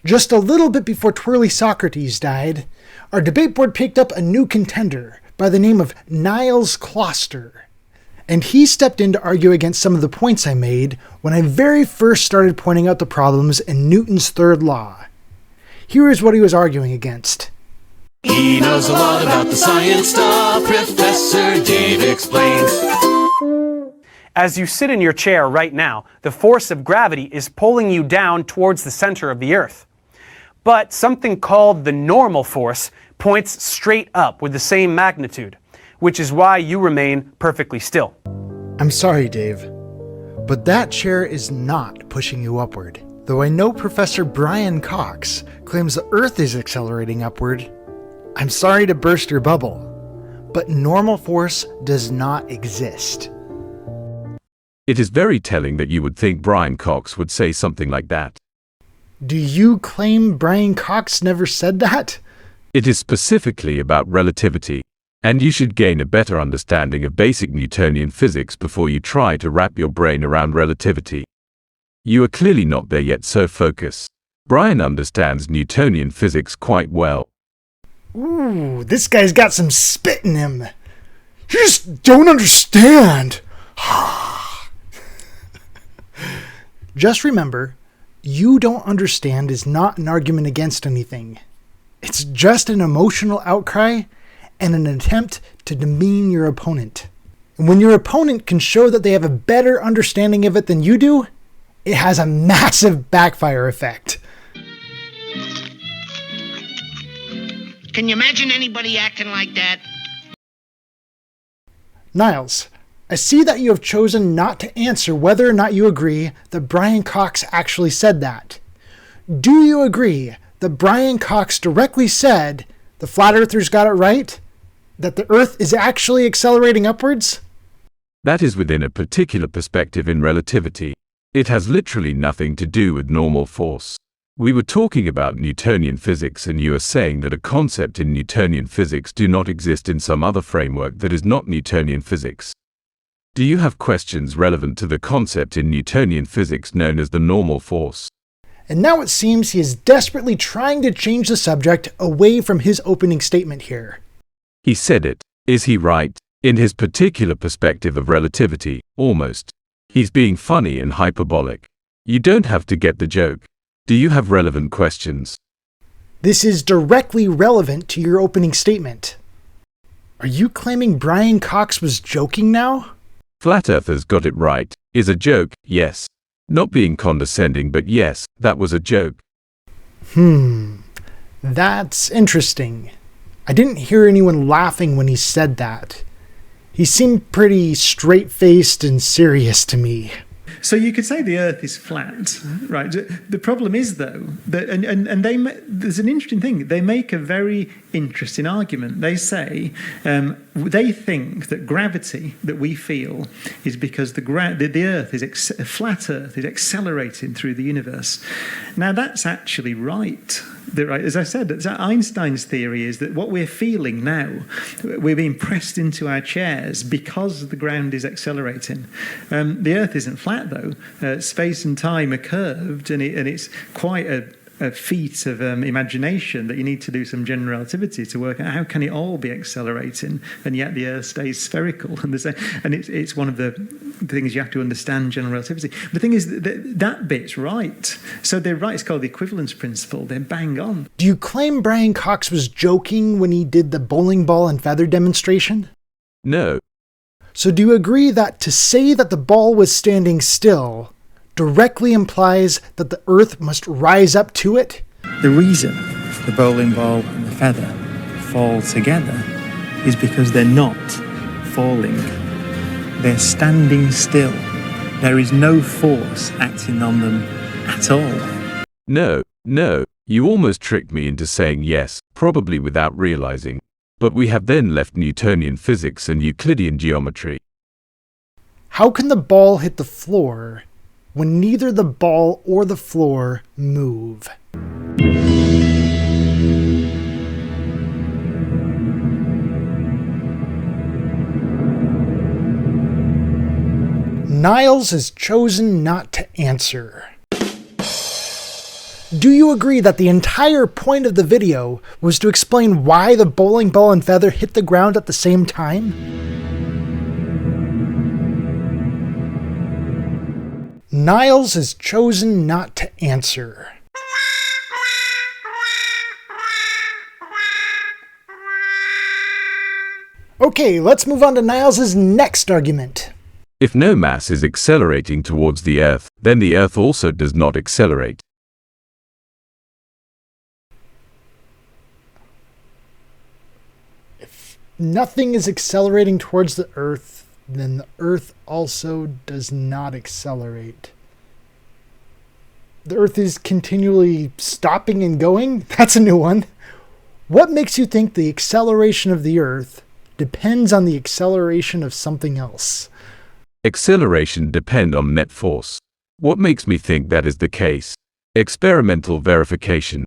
Just a little bit before Twirly Socrates died, our debate board picked up a new contender by the name of Niels Kloster. And he stepped in to argue against some of the points I made when I very first started pointing out the problems in Newton's third law. Here is what he was arguing against. He knows a lot about the science stuff, Professor Dave explains. As you sit in your chair right now, the force of gravity is pulling you down towards the center of the Earth. But something called the normal force points straight up with the same magnitude, which is why you remain perfectly still. I'm sorry, Dave, but that chair is not pushing you upward. Though I know Professor Brian Cox claims the Earth is accelerating upward, I'm sorry to burst your bubble, but normal force does not exist. It is very telling that you would think Brian Cox would say something like that. Do you claim Brian Cox never said that? It is specifically about relativity, and you should gain a better understanding of basic Newtonian physics before you try to wrap your brain around relativity. You are clearly not there yet, so focus. Brian understands Newtonian physics quite well. Ooh, this guy's got some spit in him. You just don't understand. Just remember, you don't understand is not an argument against anything. It's just an emotional outcry and an attempt to demean your opponent. And when your opponent can show that they have a better understanding of it than you do, it has a massive backfire effect. Can you imagine anybody acting like that? Niles, I see that you have chosen not to answer whether or not you agree that Brian Cox actually said that. Do you agree that Brian Cox directly said the flat earthers got it right? That the Earth is actually accelerating upwards? That is within a particular perspective in relativity. It has literally nothing to do with normal force. We were talking about Newtonian physics, and you are saying that a concept in Newtonian physics do not exist in some other framework that is not Newtonian physics. Do you have questions relevant to the concept in Newtonian physics known as the normal force? And now it seems he is desperately trying to change the subject away from his opening statement here. He said it. Is he right? In his particular perspective of relativity, almost. He's being funny and hyperbolic. You don't have to get the joke. Do you have relevant questions? This is directly relevant to your opening statement. Are you claiming Brian Cox was joking now? Flat Earthers got it right. Is a joke, yes. Not being condescending, but yes, that was a joke. That's interesting. I didn't hear anyone laughing when he said that. He seemed pretty straight-faced and serious to me. So you could say the Earth is flat, right? The problem is, though, that there's an interesting thing. They make a very interesting argument. They say they think that gravity that we feel is because the Earth is a flat Earth is accelerating through the universe. Now that's actually right. As I said, Einstein's theory is that what we're feeling now, we're being pressed into our chairs because the ground is accelerating. The Earth isn't flat, though. Space and time are curved, and it's quite a feat of imagination that you need to do some general relativity to work out how can it all be accelerating and yet the Earth stays spherical. And it's one of the things you have to understand general relativity. The thing is that bit's right. So they're right. It's called the equivalence principle. They're bang on. Do you claim Brian Cox was joking when he did the bowling ball and feather demonstration? No. So do you agree that to say that the ball was standing still directly implies that the Earth must rise up to it? The reason the bowling ball and the feather fall together is because they're not falling. They're standing still. There is no force acting on them at all. No, you almost tricked me into saying yes, probably without realizing. But we have then left Newtonian physics and Euclidean geometry. How can the ball hit the floor when neither the ball or the floor move? Niles has chosen not to answer. do you agree that the entire point of the video was to explain why the bowling ball and feather hit the ground at the same time? Niels has chosen not to answer. Okay, let's move on to Niles' next argument. If no mass is accelerating towards the Earth, then the Earth also does not accelerate. If nothing is accelerating towards the Earth, then the Earth also does not accelerate. The Earth is continually stopping and going? That's a new one. What makes you think the acceleration of the Earth depends on the acceleration of something else? Acceleration depends on net force. What makes me think that is the case? Experimental verification.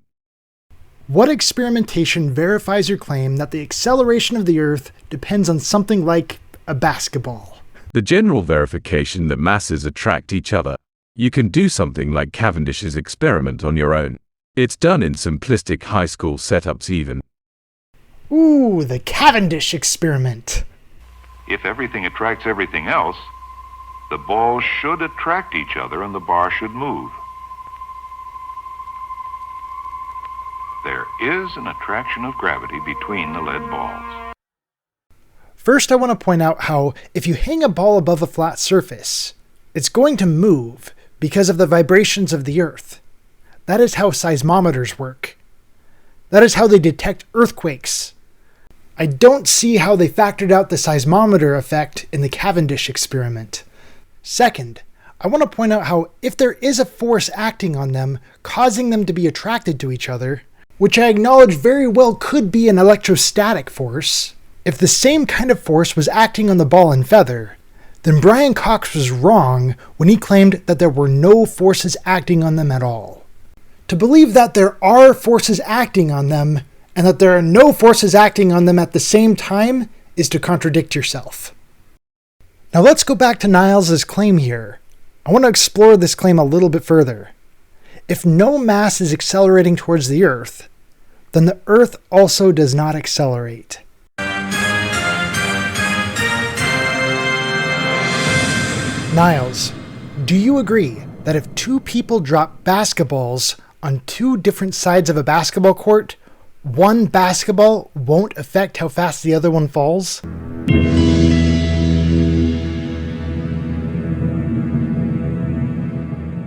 What experimentation verifies your claim that the acceleration of the Earth depends on something like a basketball? The general verification that masses attract each other. You can do something like Cavendish's experiment on your own. It's done in simplistic high school setups even. Ooh, the Cavendish experiment. If everything attracts everything else, the balls should attract each other and the bar should move. There is an attraction of gravity between the lead balls. First, I want to point out how if you hang a ball above a flat surface, it's going to move because of the vibrations of the Earth. That is how seismometers work. That is how they detect earthquakes. I don't see how they factored out the seismometer effect in the Cavendish experiment. Second, I want to point out how if there is a force acting on them, causing them to be attracted to each other, which I acknowledge very well could be an electrostatic force, if the same kind of force was acting on the ball and feather, then Brian Cox was wrong when he claimed that there were no forces acting on them at all. To believe that there are forces acting on them and that there are no forces acting on them at the same time is to contradict yourself. Now let's go back to Niles' claim here. I want to explore this claim a little bit further. If no mass is accelerating towards the Earth, then the Earth also does not accelerate. Niles, do you agree that if two people drop basketballs on two different sides of a basketball court, one basketball won't affect how fast the other one falls?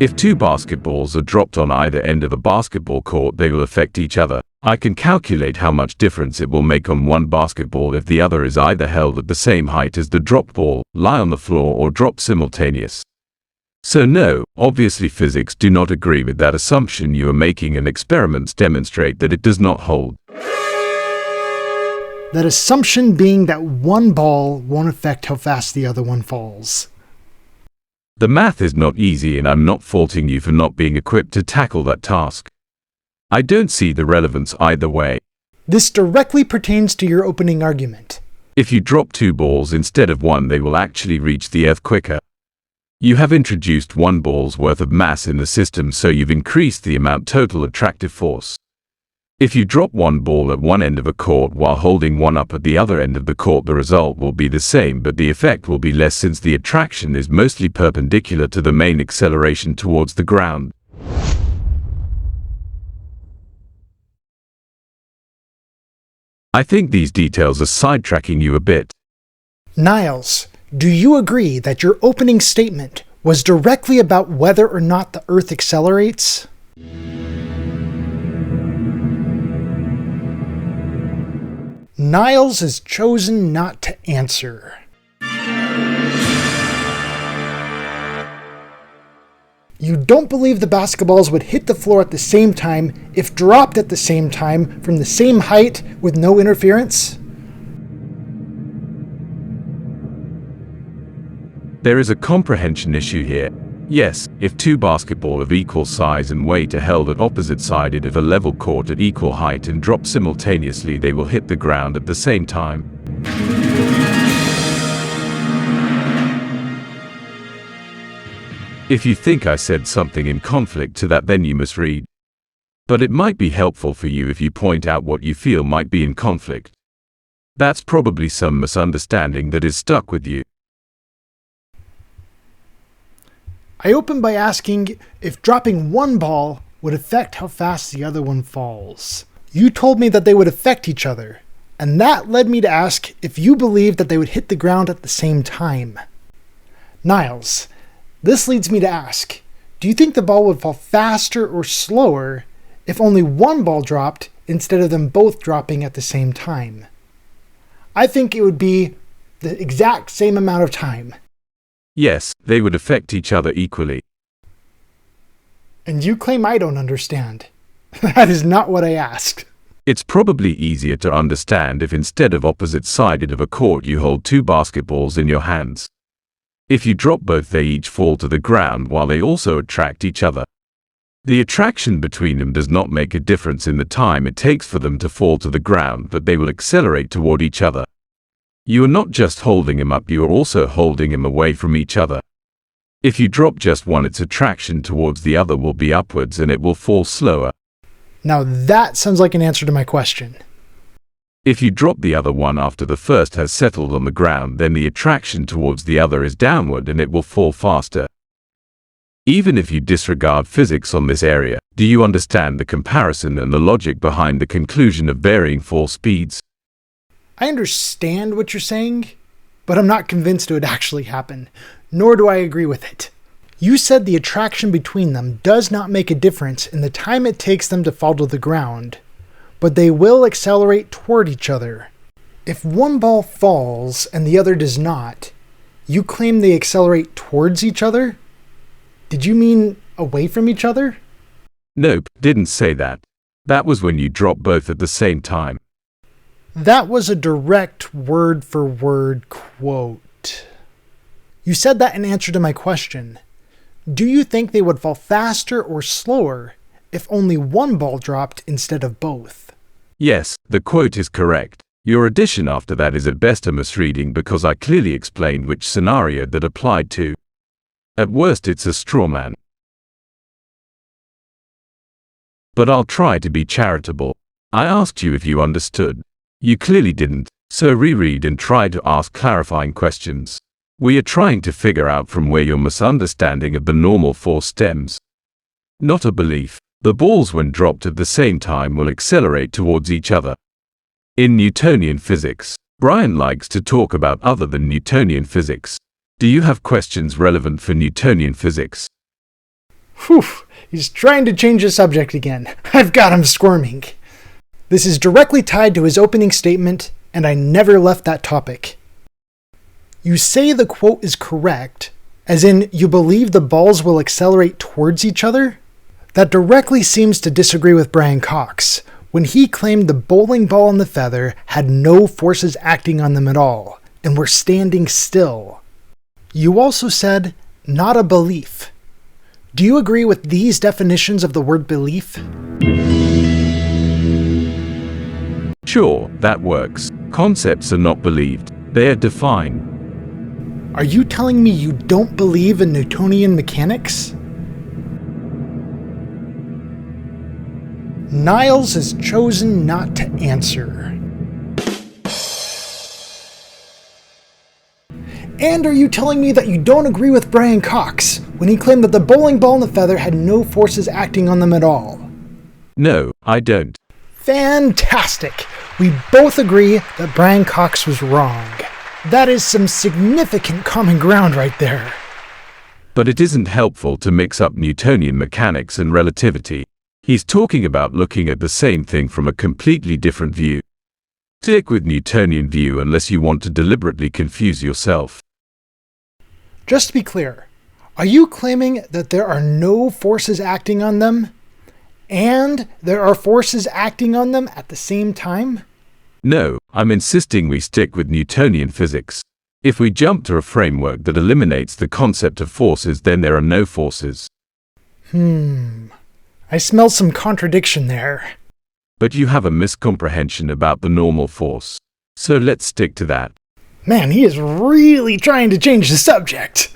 If two basketballs are dropped on either end of a basketball court, they will affect each other. I can calculate how much difference it will make on one basketball if the other is either held at the same height as the dropped ball, lie on the floor, or drop simultaneous. So no, obviously physics do not agree with that assumption you are making, and experiments demonstrate that it does not hold. That assumption being that one ball won't affect how fast the other one falls. The math is not easy, and I'm not faulting you for not being equipped to tackle that task. I don't see the relevance either way. This directly pertains to your opening argument. If you drop two balls instead of one, they will actually reach the Earth quicker. You have introduced one ball's worth of mass in the system, so you've increased the amount total attractive force. If you drop one ball at one end of a court while holding one up at the other end of the court, the result will be the same, but the effect will be less since the attraction is mostly perpendicular to the main acceleration towards the ground. I think these details are sidetracking you a bit. Niles, do you agree that your opening statement was directly about whether or not the Earth accelerates? Niles has chosen not to answer. You don't believe the basketballs would hit the floor at the same time if dropped at the same time from the same height with no interference? There is a comprehension issue here. Yes, if two basketballs of equal size and weight are held at opposite-sided of a level court at equal height and drop simultaneously, they will hit the ground at the same time. If you think I said something in conflict to that, then you misread. but it might be helpful for you if you point out what you feel might be in conflict. That's probably some misunderstanding that is stuck with you. I opened by asking if dropping one ball would affect how fast the other one falls. You told me that they would affect each other, and that led me to ask if you believed that they would hit the ground at the same time. Niles, this leads me to ask, do you think the ball would fall faster or slower if only one ball dropped instead of them both dropping at the same time? I think it would be the exact same amount of time. Yes, they would affect each other equally. And you claim I don't understand. That is not what I asked. It's probably easier to understand if instead of opposite-sided of a court you hold two basketballs in your hands. If you drop both, they each fall to the ground while they also attract each other. The attraction between them does not make a difference in the time it takes for them to fall to the ground, but they will accelerate toward each other. You are not just holding him up, you are also holding him away from each other. If you drop just one, its attraction towards the other will be upwards and it will fall slower. Now that sounds like an answer to my question. If you drop the other one after the first has settled on the ground, then the attraction towards the other is downward and it will fall faster. Even if you disregard physics on this area, do you understand the comparison and the logic behind the conclusion of varying fall speeds? I understand what you're saying, but I'm not convinced it would actually happen, nor do I agree with it. You said the attraction between them does not make a difference in the time it takes them to fall to the ground, but they will accelerate toward each other. If one ball falls and the other does not, you claim they accelerate towards each other? Did you mean away from each other? Nope, didn't say that. That was when you drop both at the same time. That was a direct word-for-word quote. You said that in answer to my question. Do you think they would fall faster or slower if only one ball dropped instead of both? Yes, the quote is correct. Your addition after that is at best a misreading because I clearly explained which scenario that applied to. At worst, it's a straw man. But I'll try to be charitable. I asked you if you understood. You clearly didn't, so reread and try to ask clarifying questions. We are trying to figure out from where your misunderstanding of the normal force stems. Not a belief. The balls, when dropped at the same time, will accelerate towards each other. In Newtonian physics, Brian likes to talk about other than Newtonian physics. Do you have questions relevant for Newtonian physics? Whew, he's trying to change the subject again. I've got him squirming. This is directly tied to his opening statement, and I never left that topic. You say the quote is correct, as in you believe the balls will accelerate towards each other? That directly seems to disagree with Brian Cox, when he claimed the bowling ball and the feather had no forces acting on them at all, and were standing still. You also said, not a belief. Do you agree with these definitions of the word belief? Sure, that works. Concepts are not believed, they are defined. Are you telling me you don't believe in Newtonian mechanics? Niles has chosen not to answer. And are you telling me that you don't agree with Brian Cox when he claimed that the bowling ball and the feather had no forces acting on them at all? No, I don't. Fantastic! We both agree that Brian Cox was wrong. That is some significant common ground right there. But it isn't helpful to mix up Newtonian mechanics and relativity. He's talking about looking at the same thing from a completely different view. Stick with Newtonian view unless you want to deliberately confuse yourself. Just to be clear, are you claiming that there are no forces acting on them, and there are forces acting on them at the same time? No, I'm insisting we stick with Newtonian physics. If we jump to a framework that eliminates the concept of forces, then there are no forces. I smell some contradiction there. But you have a miscomprehension about the normal force. So let's stick to that. Man, he is really trying to change the subject.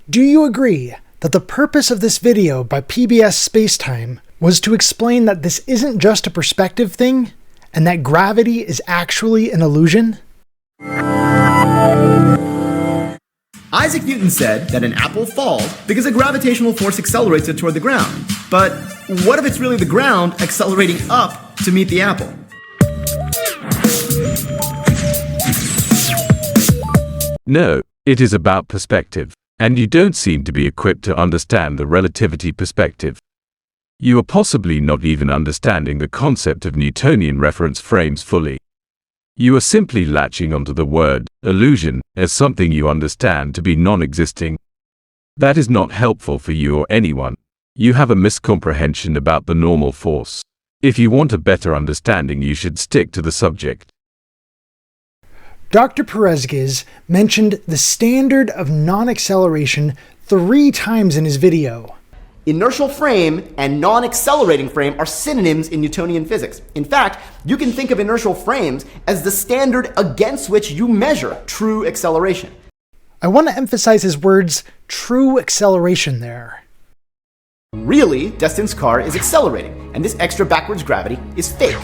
Do you agree that the purpose of this video by PBS Spacetime was to explain that this isn't just a perspective thing, and that gravity is actually an illusion? Isaac Newton said that an apple falls because a gravitational force accelerates it toward the ground. But what if it's really the ground accelerating up to meet the apple? No, it is about perspective, and you don't seem to be equipped to understand the relativity perspective. You are possibly not even understanding the concept of Newtonian reference frames fully. You are simply latching onto the word illusion as something you understand to be non-existing. That is not helpful for you or anyone. You have a miscomprehension about the normal force. If you want a better understanding, you should stick to the subject. Dr. Perezgues mentioned the standard of non-acceleration 3 times in his video. Inertial frame and non-accelerating frame are synonyms in Newtonian physics. In fact, you can think of inertial frames as the standard against which you measure true acceleration. I want to emphasize his words, true acceleration there. Really, Destin's car is accelerating, and this extra backwards gravity is fake.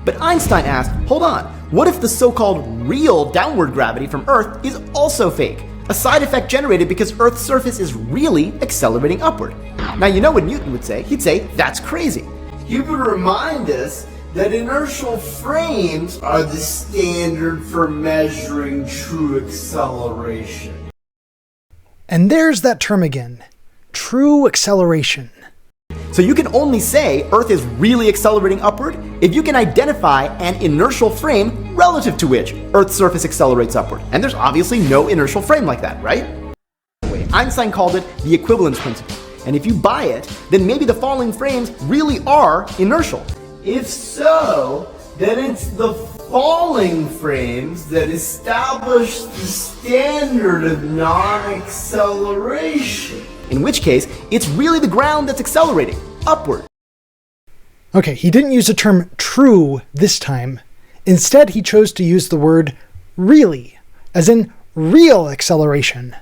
But Einstein asked, hold on, what if the so-called real downward gravity from Earth is also fake? A side effect generated because Earth's surface is really accelerating upward. Now you know what Newton would say. He'd say, that's crazy. He would remind us that inertial frames are the standard for measuring true acceleration. And there's that term again, true acceleration. So you can only say Earth is really accelerating upward if you can identify an inertial frame relative to which Earth's surface accelerates upward. And there's obviously no inertial frame like that, right? Einstein called it the equivalence principle. And if you buy it, then maybe the falling frames really are inertial. If so, then it's the falling frames that establish the standard of non-acceleration. In which case, it's really the ground that's accelerating upward. Okay, he didn't use the term true this time. Instead, he chose to use the word really, as in real acceleration.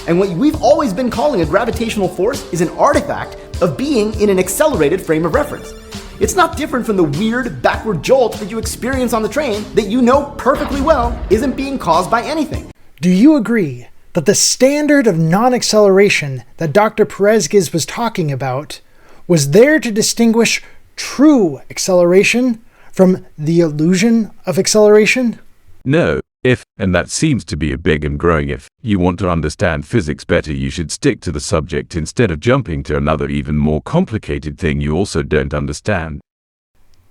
And what we've always been calling a gravitational force is an artifact of being in an accelerated frame of reference. It's not different from the weird backward jolt that you experience on the train that you know perfectly well isn't being caused by anything. Do you agree that the standard of non-acceleration that Dr. Perezgues was talking about was there to distinguish true acceleration from the illusion of acceleration? No, if, and that seems to be a big and growing if, you want to understand physics better, you should stick to the subject instead of jumping to another even more complicated thing you also don't understand.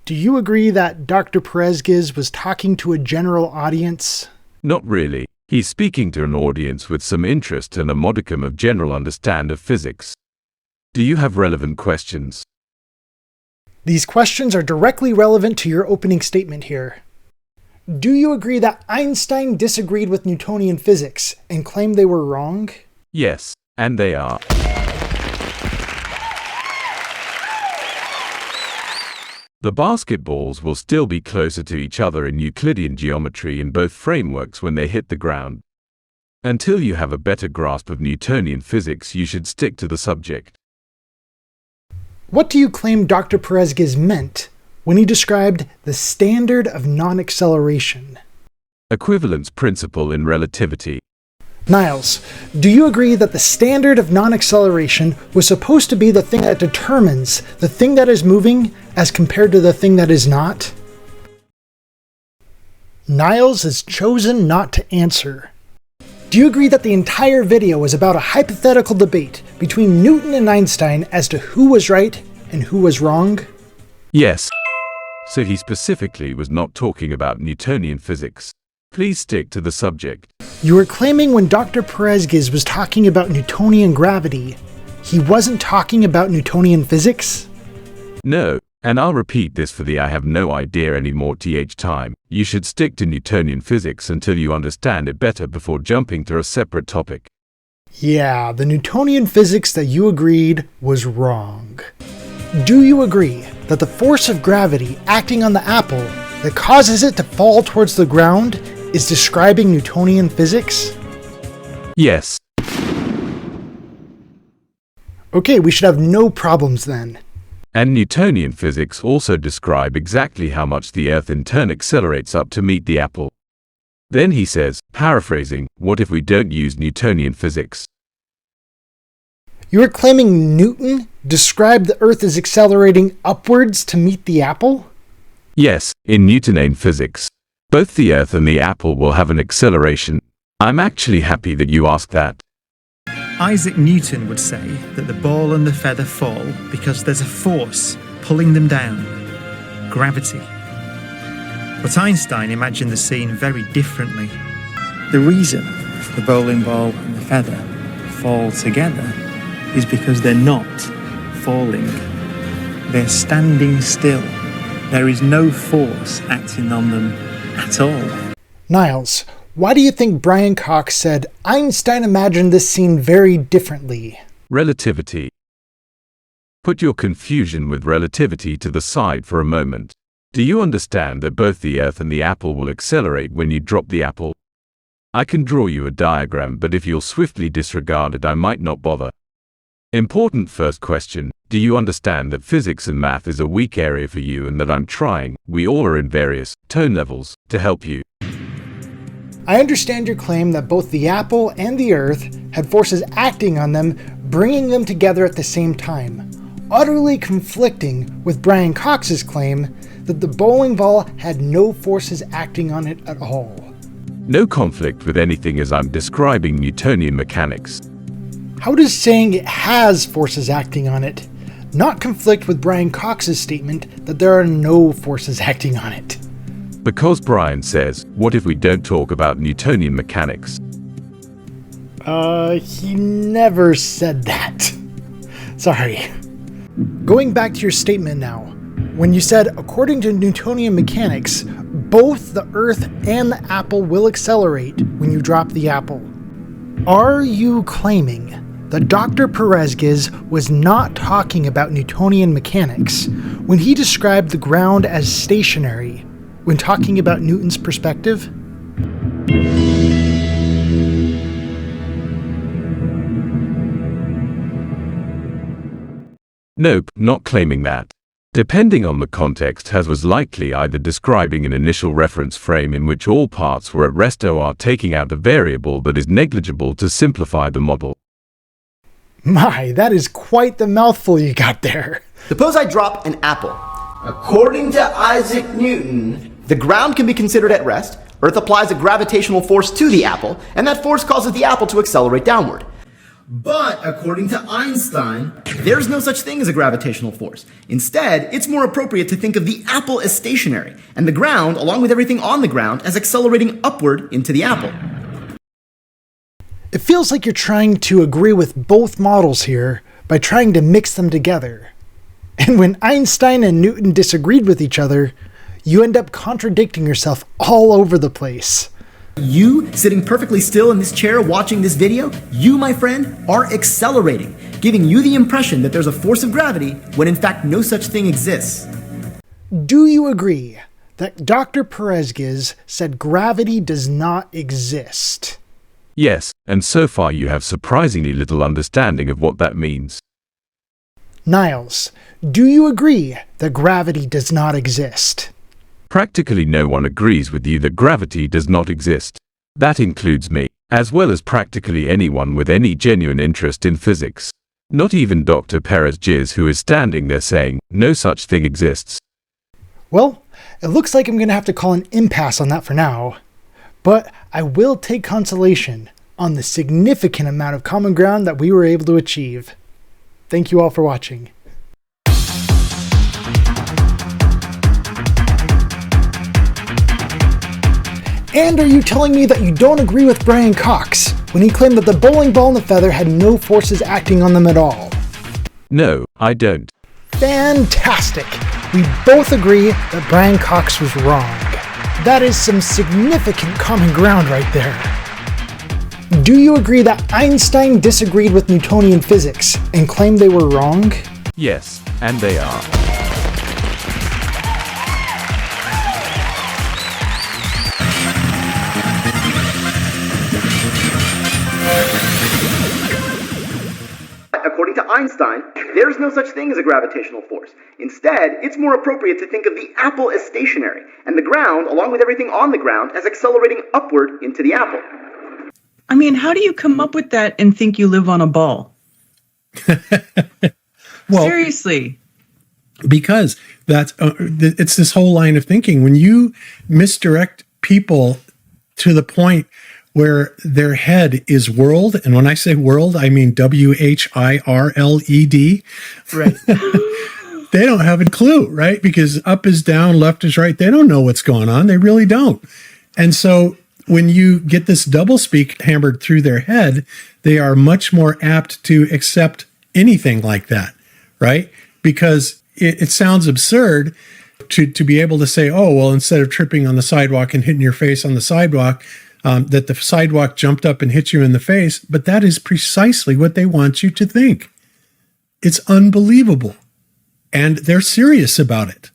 Do you agree that Dr. Perezgues was talking to a general audience? Not really. He's speaking to an audience with some interest and a modicum of general understand of physics. Do you have relevant questions? These questions are directly relevant to your opening statement here. Do you agree that Einstein disagreed with Newtonian physics and claimed they were wrong? Yes, and they are. The basketballs will still be closer to each other in Euclidean geometry in both frameworks when they hit the ground. Until you have a better grasp of Newtonian physics, you should stick to the subject. What do you claim Dr. Perezgues meant when he described the standard of non-acceleration? Equivalence principle in relativity. Niels, do you agree that the standard of non-acceleration was supposed to be the thing that determines the thing that is moving as compared to the thing that is not? Niels has chosen not to answer. Do you agree that the entire video was about a hypothetical debate between Newton and Einstein as to who was right and who was wrong? Yes. So he specifically was not talking about Newtonian physics. Please stick to the subject. You were claiming when Dr. Perezgues was talking about Newtonian gravity, he wasn't talking about Newtonian physics? No, and I'll repeat this for the I have no idea anymore time. You should stick to Newtonian physics until you understand it better before jumping to a separate topic. Yeah, the Newtonian physics that you agreed was wrong. Do you agree that the force of gravity acting on the apple that causes it to fall towards the ground is describing Newtonian physics? Yes. Okay, we should have no problems then. And Newtonian physics also describe exactly how much the Earth in turn accelerates up to meet the apple. Then he says, paraphrasing, what if we don't use Newtonian physics? You are claiming Newton described the Earth as accelerating upwards to meet the apple? Yes, in Newtonian physics, both the Earth and the apple will have an acceleration. I'm actually happy that you asked that. Isaac Newton would say that the ball and the feather fall because there's a force pulling them down, gravity. But Einstein imagined the scene very differently. The reason the bowling ball and the feather fall together is because they're not falling. They're standing still. There is no force acting on them at all. Niles, why do you think Brian Cox said Einstein imagined this scene very differently? Relativity. Put your confusion with relativity to the side for a moment. Do you understand that both the Earth and the apple will accelerate when you drop the apple? I can draw you a diagram, but if you'll swiftly disregard it, I might not bother. Important first question, do you understand that physics and math is a weak area for you and that I'm trying, we all are in various tone levels, to help you? I understand your claim that both the apple and the Earth had forces acting on them, bringing them together at the same time, utterly conflicting with Brian Cox's claim that the bowling ball had no forces acting on it at all. No conflict with anything as I'm describing Newtonian mechanics. How does saying it has forces acting on it not conflict with Brian Cox's statement that there are no forces acting on it? Because Brian says, what if we don't talk about Newtonian mechanics? He never said that. Sorry. Going back to your statement now, when you said, according to Newtonian mechanics, both the Earth and the apple will accelerate when you drop the apple. Are you claiming that Dr. Perezgues was not talking about Newtonian mechanics when he described the ground as stationary when talking about Newton's perspective? Nope, not claiming that. Depending on the context, Has was likely either describing an initial reference frame in which all parts were at rest or taking out a variable that is negligible to simplify the model. My, that is quite the mouthful you got there. Suppose I drop an apple. According to Isaac Newton, The ground can be considered at rest. Earth applies a gravitational force to the apple, and that force causes the apple to accelerate downward. but according to Einstein, There's no such thing as a gravitational force. Instead, it's more appropriate to think of the apple as stationary, and the ground, along with everything on the ground, as accelerating upward into the apple. It feels like you're trying to agree with both models here by trying to mix them together. And when Einstein and Newton disagreed with each other, you end up contradicting yourself all over the place. You, sitting perfectly still in this chair watching this video, you, my friend, are accelerating, giving you the impression that there's a force of gravity when in fact no such thing exists. Do you agree that Dr. Perezgues said gravity does not exist? Yes, and so far you have surprisingly little understanding of what that means. Niles, do you agree that gravity does not exist? Practically no one agrees with you that gravity does not exist. That includes me, as well as practically anyone with any genuine interest in physics. Not even Dr. Perezgues, who is standing there saying, no such thing exists. Well, it looks like I'm going to have to call an impasse on that for now. But I will take consolation on the significant amount of common ground that we were able to achieve. Thank you all for watching. And are you telling me that you don't agree with Brian Cox when he claimed that the bowling ball and the feather had no forces acting on them at all? No, I don't. Fantastic! We both agree that Brian Cox was wrong. That is some significant common ground right there. Do you agree that Einstein disagreed with Newtonian physics and claimed they were wrong? Yes, and they are. according to Einstein, there's no such thing as a gravitational force. Instead, it's more appropriate to think of the apple as stationary, and the ground, along with everything on the ground, as accelerating upward into the apple. I mean, how do you come up with that and think you live on a ball? Well, seriously. Because that's it's this whole line of thinking. When you misdirect people to the point where their head is whirled, and when I say whirled, I mean WHIRLED. Right. They don't have a clue, right? Because up is down, left is right. They don't know what's going on. They really don't. And so when you get this doublespeak hammered through their head, they are much more apt to accept anything like that, right? Because it sounds absurd to be able to say, oh, well, instead of tripping on the sidewalk and hitting your face on the sidewalk, that the sidewalk jumped up and hit you in the face. But that is precisely what they want you to think. It's unbelievable. And they're serious about it.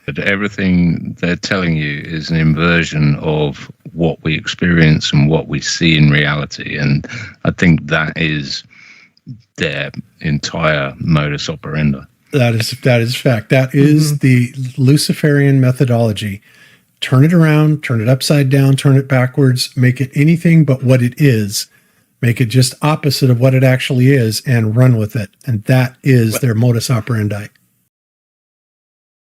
But everything they're telling you is an inversion of what we experience and what we see in reality. And I think that is their entire modus operandi. That is fact. That is the Luciferian methodology. Turn it around, turn it upside down, turn it backwards, make it anything but what it is. Make it just opposite of what it actually is and run with it. And that is their modus operandi.